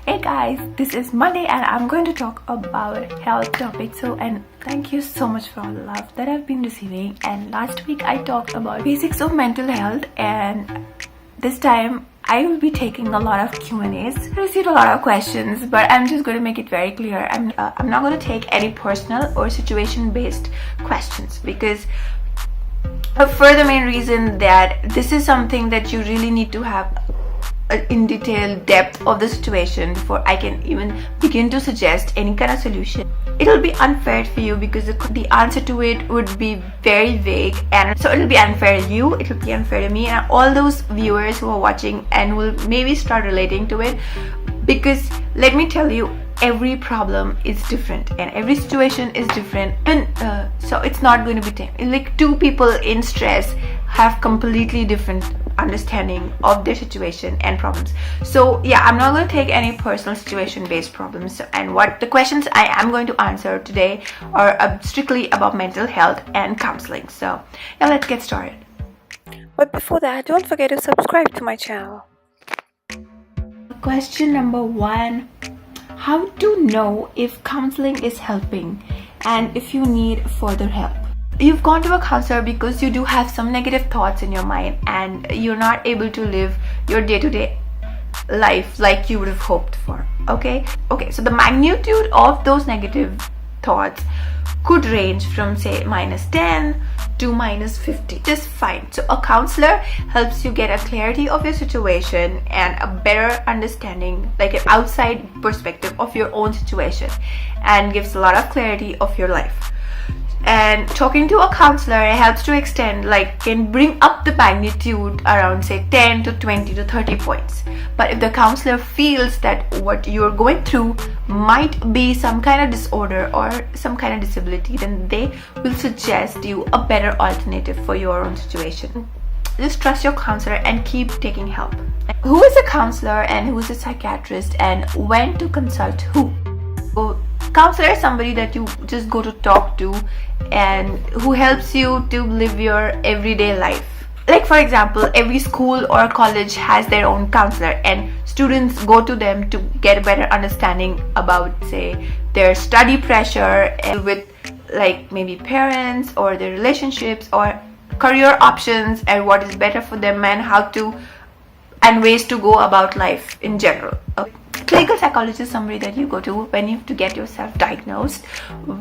Hey guys, this is Monday and I'm going to talk about health topics. And thank you so much for all the love that I've been receiving. And last week I talked about basics of mental health, and this time I will be taking a lot of Q&As. I received a lot of questions, but I'm just going to make it very clear. I'm not going to take any personal or situation-based questions, because for the main reason that this is something that you really need to have in detailed depth of the situation before I can even begin to suggest any kind of solution. It'll be unfair for you because the answer to it would be very vague, and so it'll be unfair to you, it'll be unfair to me, and all those viewers who are watching and will maybe start relating to it. Because let me tell you, every problem is different and every situation is different, and so it's not going to be like two people in stress have completely different understanding of their situation and problems. So yeah, I'm not going to take any personal situation based problems, and what the questions I am going to answer today are strictly about mental health and counseling. So yeah, let's get started. But before that, don't forget to subscribe to my channel. Question number 1: how to know if counseling is helping and if you need further help. You've gone to a counselor because you do have some negative thoughts in your mind and you're not able to live your day-to-day life like you would have hoped for. Okay, so the magnitude of those negative thoughts could range from say -10 to -50, just fine. So a counselor helps you get a clarity of your situation and a better understanding, like an outside perspective of your own situation, and gives a lot of clarity of your life. And talking to a counselor helps to extend, like can bring up the magnitude around say 10 to 20 to 30 points. But if the counselor feels that what you're going through might be some kind of disorder or some kind of disability, then they will suggest you a better alternative for your own situation. Just trust your counselor and keep taking help. Who is a counselor and who is a psychiatrist, and when to consult who? So, counselor is somebody that you just go to talk to and who helps you to live your everyday life. Like for example, every school or college has their own counselor, and students go to them to get a better understanding about say their study pressure and with like maybe parents or their relationships or career options and what is better for them and how to and ways to go about life in general. Clinical psychologist is somebody that you go to when you have to get yourself diagnosed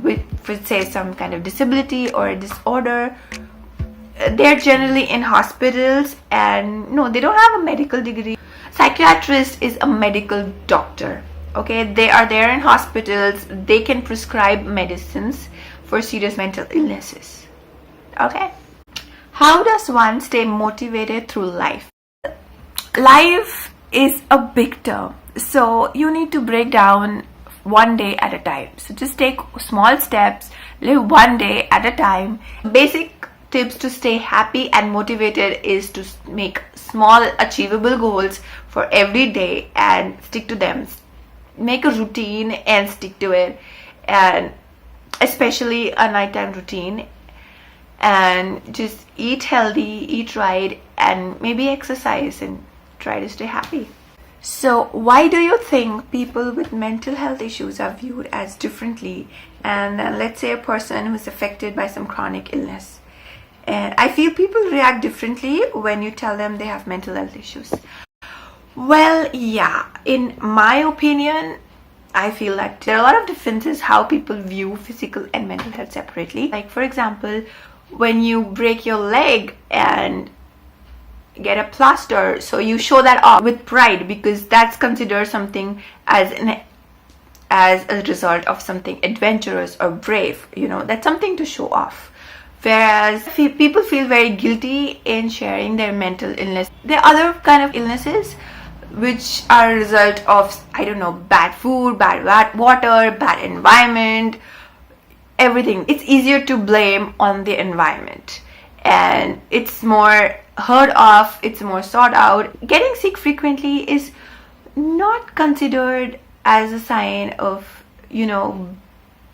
with say some kind of disability or a disorder. They're generally in hospitals, and no, they don't have a medical degree. Psychiatrist is a medical doctor. Okay, they are there in hospitals. They can prescribe medicines for serious mental illnesses. Okay, how does one stay motivated through life? Life is a big term, so you need to break down one day at a time. So just take small steps, live one day at a time. Basic tips to stay happy and motivated is to make small achievable goals for every day and stick to them. Make a routine and stick to it, and especially a nighttime routine, and just eat healthy, eat right, and maybe exercise and try to stay happy. So why do you think people with mental health issues are viewed as differently, and let's say a person who's affected by some chronic illness? And I feel people react differently when you tell them they have mental health issues. Well, yeah, in my opinion, I feel that there are a lot of differences how people view physical and mental health separately. Like for example, when you break your leg and get a plaster, so you show that off with pride because that's considered something as a result of something adventurous or brave. You know, that's something to show off. Whereas people feel very guilty in sharing their mental illness. There are other kind of illnesses which are a result of, I don't know, bad food, bad water, bad environment, everything. It's easier to blame on the environment, and it's more heard of, it's more sought out. Getting sick frequently is not considered as a sign of, you know,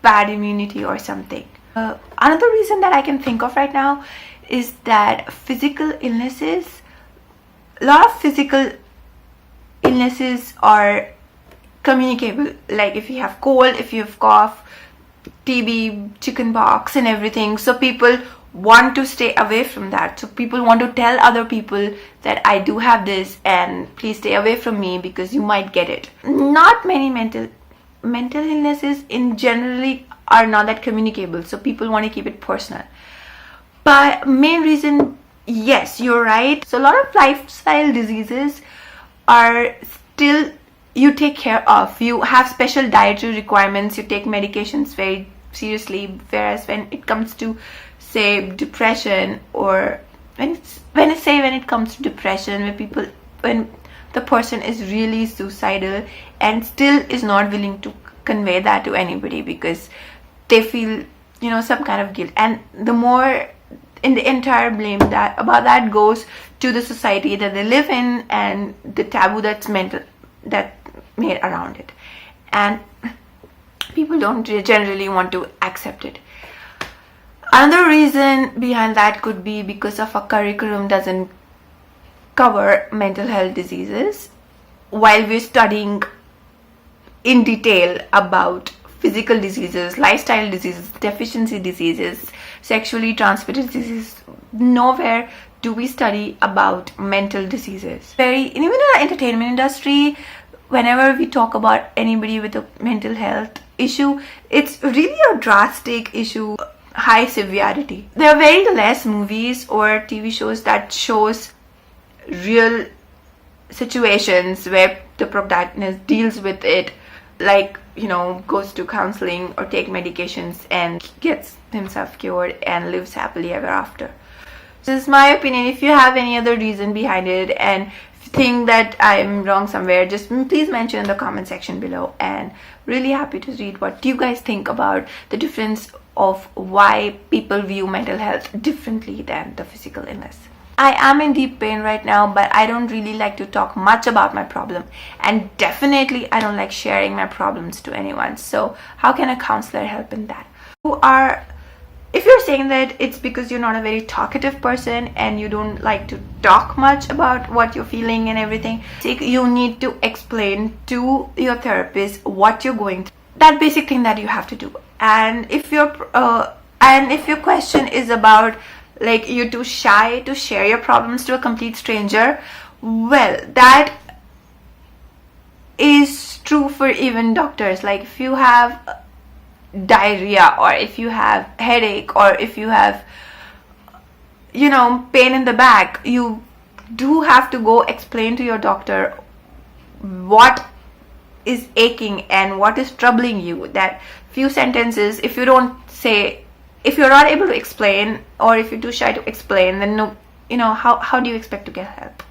bad immunity or something. Another reason that I can think of right now is that a lot of physical illnesses are communicable. Like if you have cold, if you have cough, TB, chickenpox and everything. So people want to stay away from that. So people want to tell other people that I do have this and please stay away from me because you might get it. Not many mental illnesses in generally are not that communicable. So people want to keep it personal. But main reason, yes, you're right. So a lot of lifestyle diseases are still you take care of. You have special dietary requirements. You take medications very seriously. Whereas when it comes to, say, depression, or when it comes to depression, when the person is really suicidal and still is not willing to convey that to anybody because they feel, some kind of guilt, and the more in the entire blame about that goes to the society that they live in and the taboo that's made around it, and people don't generally want to accept it. Another reason behind that could be because of our curriculum doesn't cover mental health diseases while we're studying in detail about physical diseases, lifestyle diseases, deficiency diseases, sexually transmitted diseases. Nowhere do we study about mental diseases. Even in the entertainment industry, whenever we talk about anybody with a mental health issue, it's really a drastic issue, high severity. There are very less movies or TV shows that shows real situations where the protagonist deals with it, like, goes to counseling or take medications and gets himself cured and lives happily ever after. This is my opinion. If you have any other reason behind it and think that I'm wrong somewhere, just please mention in the comment section below, and really happy to read what you guys think about the difference of why people view mental health differently than the physical illness. I am in deep pain right now, but I don't really like to talk much about my problem, and definitely I don't like sharing my problems to anyone. So how can a counselor help in that? If you're saying that it's because you're not a very talkative person and you don't like to talk much about what you're feeling and everything, you need to explain to your therapist what you're going through. That basic thing that you have to do. And if your question is about like you're too shy to share your problems to a complete stranger, well, that is true for even doctors. Like if you have diarrhea, or if you have headache, or if you have pain in the back, you do have to go explain to your doctor what is aching and what is troubling you. That few sentences, if you're not able to explain, or if you're too shy to explain, then how do you expect to get help?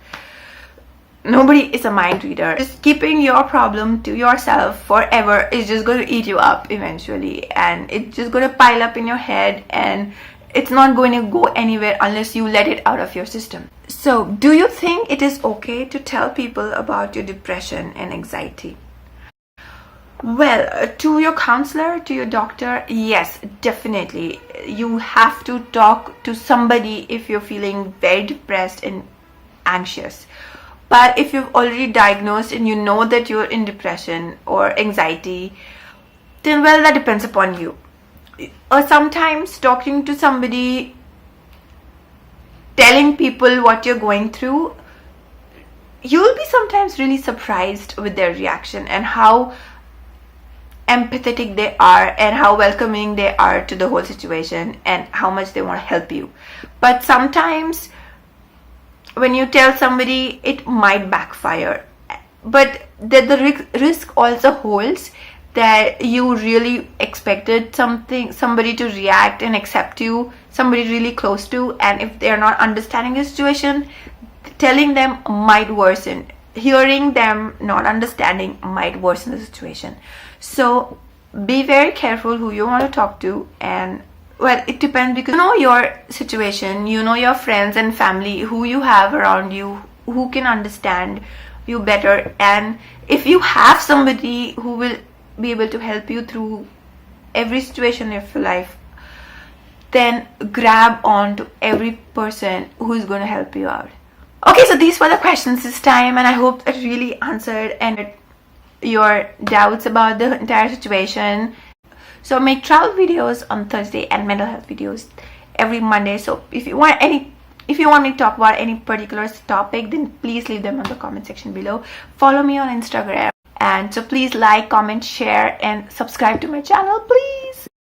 Nobody is a mind reader. Just keeping your problem to yourself forever is just going to eat you up eventually, and it's just going to pile up in your head, and it's not going to go anywhere unless you let it out of your system. So, do you think it is okay to tell people about your depression and anxiety? Well, to your counselor, to your doctor, yes, definitely. You have to talk to somebody if you're feeling very depressed and anxious. But if you've already diagnosed and you know that you're in depression or anxiety, then well, that depends upon you. Or sometimes talking to somebody, telling people what you're going through, you'll be sometimes really surprised with their reaction and how empathetic they are and how welcoming they are to the whole situation and how much they want to help you. But sometimes when you tell somebody, it might backfire. But the risk also holds that you really expected somebody to react and accept you, somebody really close to, and if they're not understanding the situation, telling them might worsen. Hearing them not understanding might worsen the situation. So be very careful who you want to talk to, and well, it depends, because you know your situation, you know your friends and family, who you have around you, who can understand you better. And if you have somebody who will be able to help you through every situation of your life, then grab on to every person who is going to help you out. Okay, so these were the questions this time, and I hope it really answered and your doubts about the entire situation. So make travel videos on Thursday and mental health videos every Monday. So if you want me to talk about any particular topic, then please leave them on the comment section below. Follow me on Instagram, and so please like, comment, share, and subscribe to my channel, please.